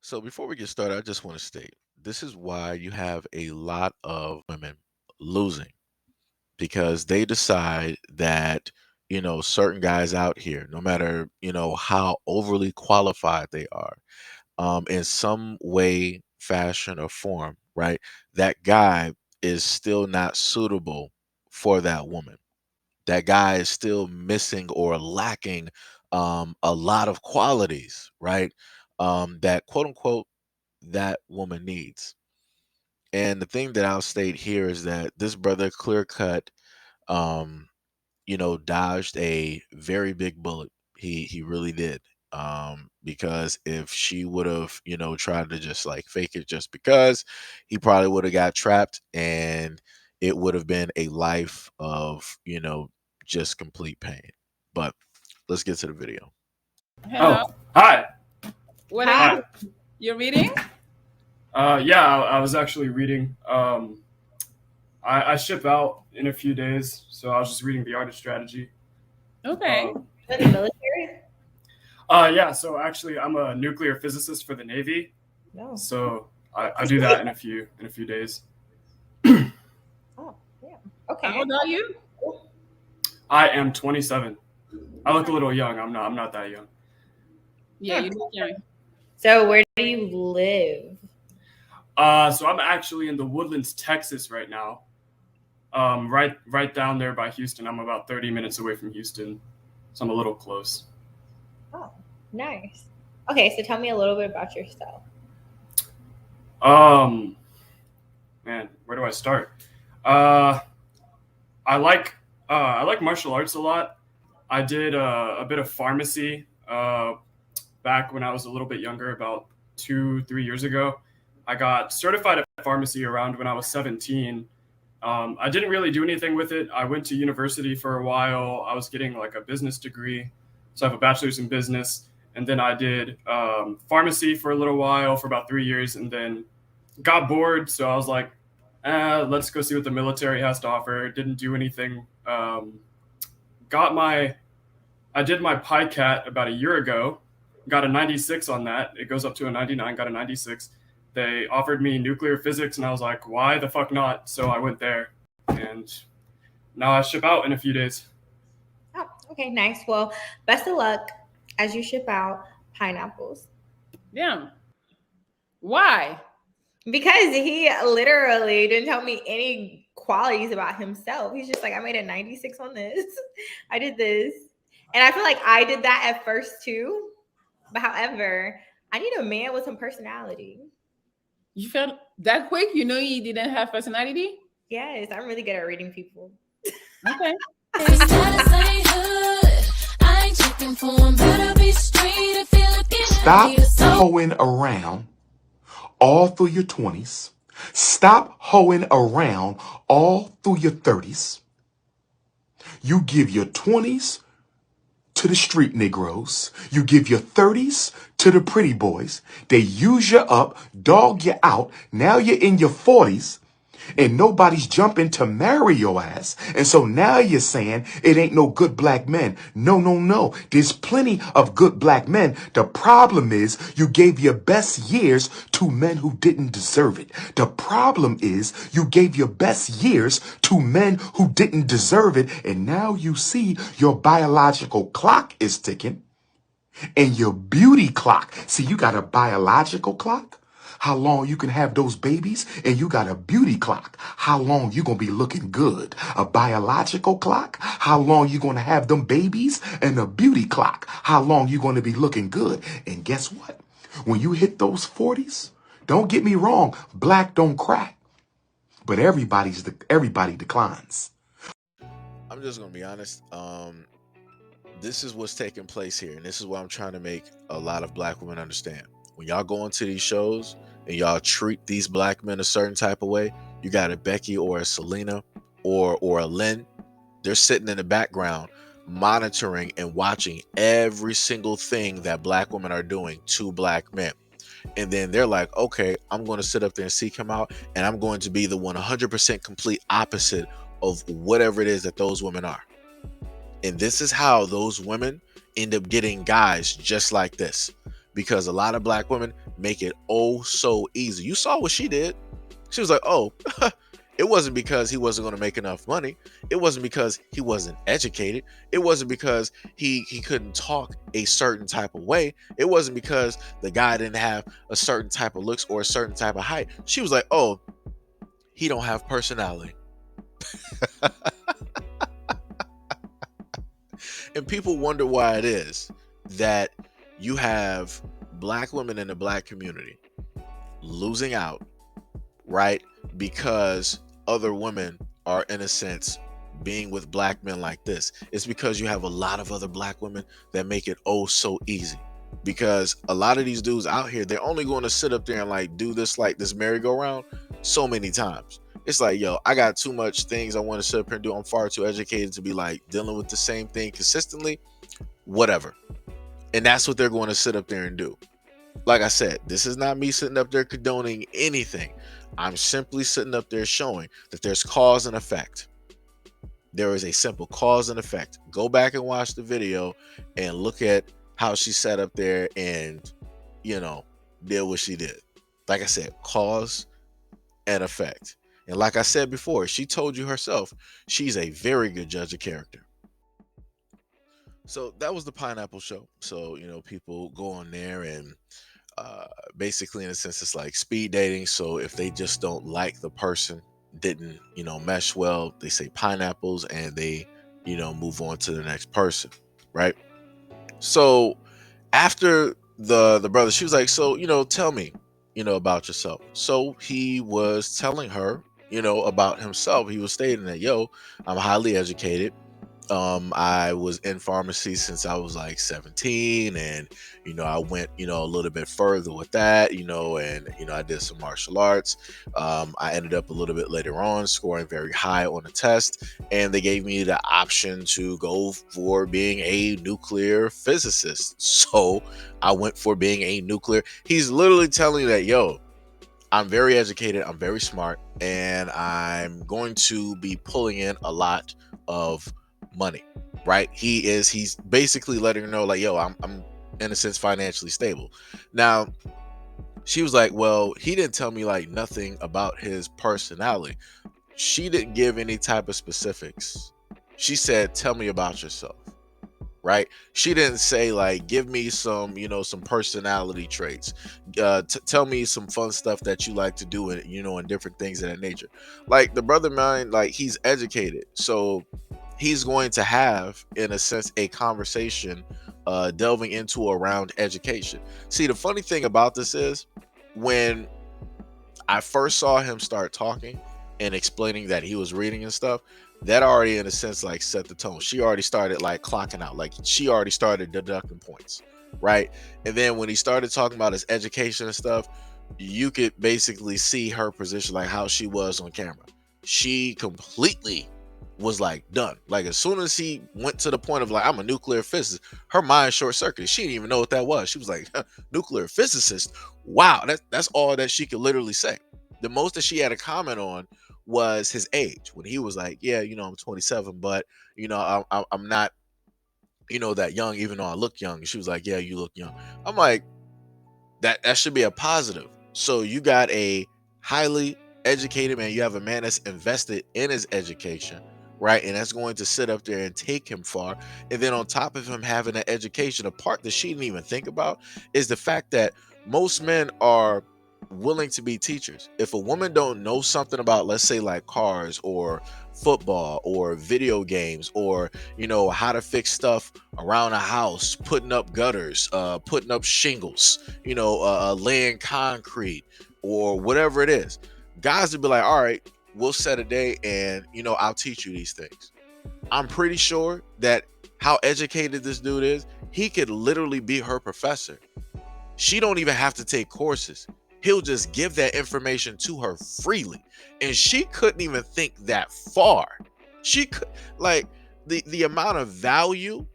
So before we get started, I just want to state this is why you have a lot of women losing because they decide that, certain guys out here, no matter, how overly qualified they are, in some way, fashion, or form, right? That guy is still not suitable for that woman. That guy is still missing or lacking a lot of qualities, right? That quote unquote that woman needs. And the thing that I'll state here is that this brother clear cut, um, dodged a very big bullet. He really did. Because if she would have, tried to just like fake it just because, he probably would have got trapped and it would have been a life of, just complete pain. But let's get to the video. Hello. Oh, hi. What are Hi. you? You're reading? Yeah, I was actually reading. I ship out in a few days, so I was just reading the art of strategy. Okay. In the military? Yeah. So actually, I'm a nuclear physicist for the Navy, No. so I do that in a few days. Oh, yeah. How Okay. old are you? I am 27. I look a little young. I'm not that young. Yeah, you look young. So where do you live? So I'm actually in the Woodlands, Texas, right now. Right down there by Houston. I'm about 30 minutes away from Houston, so I'm a little close. Oh, nice. Okay, so tell me a little bit about yourself. Man, where do I start? Uh, I like martial arts a lot. I did a bit of pharmacy back when I was a little bit younger, about 2-3 years ago. I got certified at pharmacy around when I was 17. I didn't really do anything with it. I went to university for a while. I was getting like a business degree, so I have a bachelor's in business. And then I did pharmacy for a little while, for about 3 years, and then got bored. So I was like, let's go see what the military has to offer. Didn't do anything. I did my PICAT about a year ago. Got a 96 on that. It goes up to a 99. Got a 96. They offered me nuclear physics, and I was like, why the fuck not? So I went there, and now I ship out in a few days. Oh, okay, nice. Well, best of luck as you ship out pineapples. Yeah. Why? Because he literally didn't tell me any qualities about himself. He's just like, I made a 96 on this. I did this. And I feel like I did that at first too. But however, I need a man with some personality. You felt that quick? You know you didn't have personality? Yes, I'm really good at reading people. Okay. Stop hoeing around all through your 20s. Stop hoeing around all through your 30s. You give your 20s to the street Negroes. You give your 30s to the pretty boys. They use you up, dog you out. Now you're in your 40s. And nobody's jumping to marry your ass. And so now you're saying it ain't no good black men. No, no, no. There's plenty of good black men. The problem is you gave your best years to men who didn't deserve it. The problem is you gave your best years to men who didn't deserve it. And now you see your biological clock is ticking and your beauty clock. See, you got a biological clock. How long you can have those babies, and you got a beauty clock. How long you gonna be looking good? A biological clock. How long you gonna have them babies, and a beauty clock. How long you gonna be looking good? And guess what? When you hit those 40s, don't get me wrong, black don't crack, but everybody declines. I'm just gonna be honest. This is what's taking place here, and this is what I'm trying to make a lot of black women understand. When y'all go into these shows and y'all treat these black men a certain type of way, you got a Becky or a Selena or a Lynn. They're sitting in the background monitoring and watching every single thing that black women are doing to black men. And then they're like, okay, I'm going to sit up there and seek him out, and I'm going to be the 100% complete opposite of whatever it is that those women are. And this is how those women end up getting guys just like this. because a lot of black women make it oh so easy. You saw what she did. She was like, oh, it wasn't because he wasn't going to make enough money. It wasn't because he wasn't educated. It wasn't because he couldn't talk a certain type of way. It wasn't because the guy didn't have a certain type of looks or a certain type of height. She was like, oh, he don't have personality. And people wonder why it is that you have black women in the black community losing out, right? Because other women are, in a sense, being with black men like this. It's because you have a lot of other black women that make it oh so easy. Because a lot of these dudes out here, they're only going to sit up there and like do this, like this merry-go-round so many times. It's like, yo, I got too much things I want to sit up here and do. I'm far too educated to be like dealing with the same thing consistently, whatever. And that's what they're going to sit up there and do. Like I said, this is not me sitting up there condoning anything. I'm simply sitting up there showing that there's cause and effect. There is a simple cause and effect. Go back and watch the video and look at how she sat up there and, you know, did what she did. Like I said, cause and effect. And like I said before, she told you herself, she's a very good judge of character. So that was the Pineapple Show. So, you know, people go on there and basically, in a sense, it's like speed dating. So if they just don't like the person, didn't, you know, mesh well, they say pineapples and they, you know, move on to the next person, right? So after the brother, she was like, so, you know, tell me, you know, about yourself. So he was telling her, you know, about himself. He was stating that, yo, I'm highly educated. I was in pharmacy since I was like 17, and you know, I went, you know, a little bit further with that, you know, and you know, I did some martial arts. I ended up a little bit later on scoring very high on the test, and they gave me the option to go for being a nuclear physicist. So I went for being a nuclear. He's literally telling you that, yo, I'm very educated, I'm very smart, and I'm going to be pulling in a lot of money, right? He's basically letting her know, like, yo, I'm in a sense financially stable. Now, she was like, well, he didn't tell me like nothing about his personality. She didn't give any type of specifics. She said, tell me about yourself. Right? She didn't say like, give me some, you know, some personality traits. Tell me some fun stuff that you like to do, and you know, and different things of that nature. Like the brother mine, like he's educated, so he's going to have, in a sense, a conversation delving into around education. See, the funny thing about this is when I first saw him start talking and explaining that he was reading and stuff, that already, in a sense, like set the tone. She already started like clocking out, like she already started deducting points, right? And then when he started talking about his education and stuff, you could basically see her position, like how she was on camera. She completely was like done. Like as soon as he went to the point of like, I'm a nuclear physicist, her mind short circuited. She didn't even know what that was. She was like, nuclear physicist. Wow, that's all that she could literally say. The most that she had a comment on was his age, when he was like, yeah, you know, I'm 27, but you know, I'm not, you know, that young, even though I look young. And she was like, yeah, you look young. I'm like, that should be a positive. So you got a highly educated man, you have a man that's invested in his education, right? And that's going to sit up there and take him far. And then on top of him having an education, a part that she didn't even think about is the fact that most men are willing to be teachers. If a woman don't know something about, let's say, like cars or football or video games, or you know, how to fix stuff around a house, putting up gutters, putting up shingles, you know, laying concrete or whatever it is, guys would be like, all right, we'll set a day and you know, I'll teach you these things. I'm pretty sure that how educated this dude is, he could literally be her professor. She don't even have to take courses. He'll just give that information to her freely. And she couldn't even think that far. She could, like, the amount of value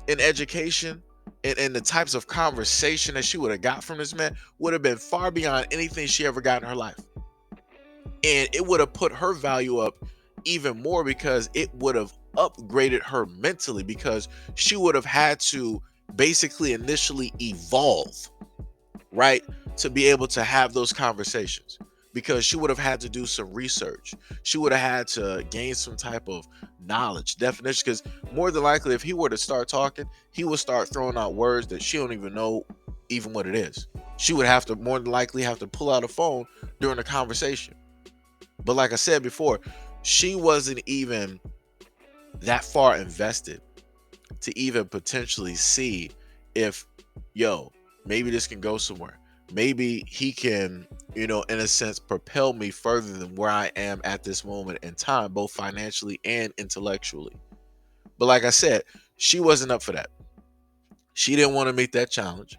in education and the types of conversation that she would have got from this man would have been far beyond anything she ever got in her life. And it would have put her value up even more, because it would have upgraded her mentally, because she would have had to basically initially evolve right, to be able to have those conversations, because she would have had to do some research. She would have had to gain some type of knowledge, definition, because more than likely, if he were to start talking, he would start throwing out words that she don't even know even what it is. She would have to more than likely have to pull out a phone during the conversation. But like I said before, she wasn't even that far invested to even potentially see if, yo, maybe this can go somewhere. Maybe he can, in a sense, propel me further than where I am at this moment in time, both financially and intellectually. But like I said, she wasn't up for that. She didn't want to meet that challenge.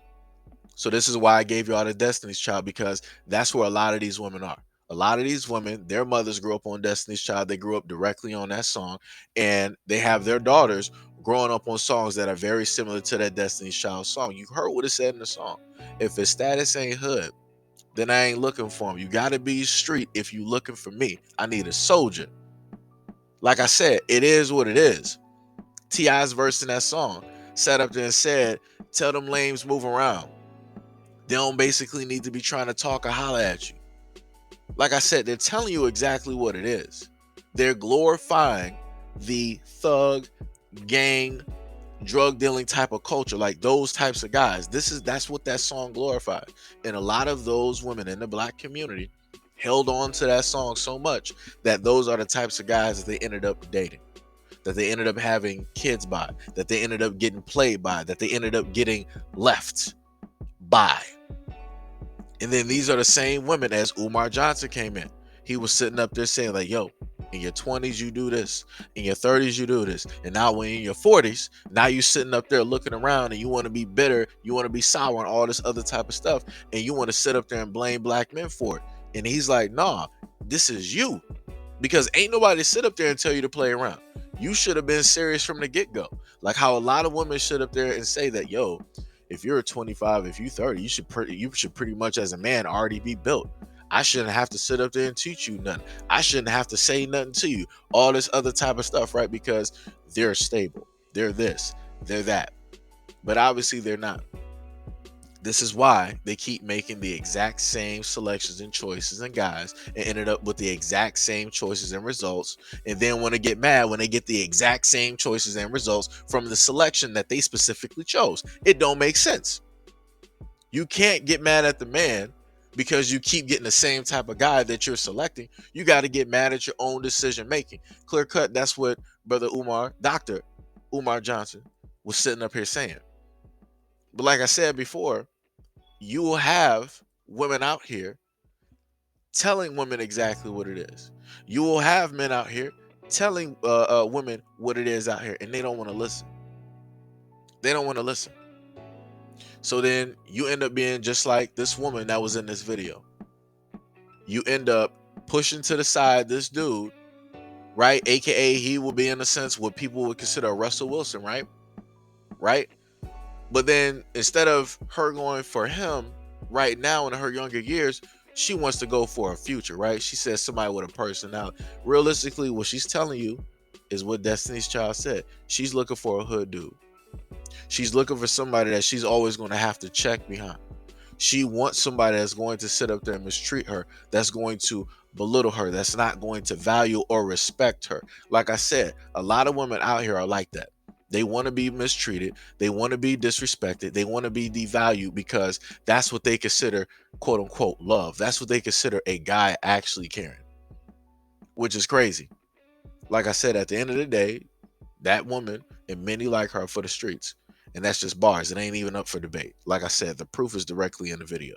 So this is why I gave you all the Destiny's Child, because that's where a lot of these women are. A lot of these women, their mothers grew up on Destiny's Child. They grew up directly on that song, and they have their daughters growing up on songs that are very similar to that Destiny's Child song. You heard what it said in the song. If his status ain't hood, then I ain't looking for him. You gotta be street if you looking for me. I need a soldier. Like I said, it is what it is. T.I.'s verse in that song sat up there and said, tell them lames move around. They don't basically need to be trying to talk or holler at you. Like I said, they're telling you exactly what it is. They're glorifying the thug, gang, drug dealing type of culture, like those types of guys. That's what that song glorified. And a lot of those women in the black community held on to that song so much that those are the types of guys that they ended up dating, that they ended up having kids by, that they ended up getting played by, that they ended up getting left by. And then these are the same women as Umar Johnson came in. He was sitting up there saying like, yo, in your 20s, you do this. In your 30s, you do this. And now when you're in your 40s, now you're sitting up there looking around and you want to be bitter. You want to be sour and all this other type of stuff. And you want to sit up there and blame black men for it. And he's like, nah, this is you. Because ain't nobody sit up there and tell you to play around. You should have been serious from the get-go. Like how a lot of women sit up there and say that, yo, if you're 25, if you're 30, you should pretty much as a man already be built. I shouldn't have to sit up there and teach you nothing. I shouldn't have to say nothing to you. All this other type of stuff, right? Because they're stable. They're this. They're that. But obviously they're not. This is why they keep making the exact same selections and choices and guys and ended up with the exact same choices and results, and then want to get mad when they get the exact same choices and results from the selection that they specifically chose. It don't make sense. You can't get mad at the man because you keep getting the same type of guy that you're selecting. You got to get mad at your own decision making. Clear cut, that's what Dr. Umar Johnson was sitting up here saying. But like I said before, you will have women out here telling women exactly what it is. You will have men out here telling women what it is out here, and they don't want to listen. They don't want to listen. So then you end up being just like this woman that was in this video. You end up pushing to the side this dude, right? AKA he will be in a sense what people would consider a Russell Wilson, right? Right? But then instead of her going for him right now in her younger years, she wants to go for a future, right? She says somebody with a personality. Realistically, what she's telling you is what Destiny's Child said. She's looking for a hood dude. She's looking for somebody that she's always going to have to check behind. She wants somebody that's going to sit up there and mistreat her, that's going to belittle her, that's not going to value or respect her. Like I said, a lot of women out here are like that. They want to be mistreated. They want to be disrespected. They want to be devalued because that's what they consider, quote unquote, love. That's what they consider a guy actually caring, which is crazy. Like I said, at the end of the day, that woman and many like her for the streets. And that's just bars. It ain't even up for debate. Like I said, the proof is directly in the video.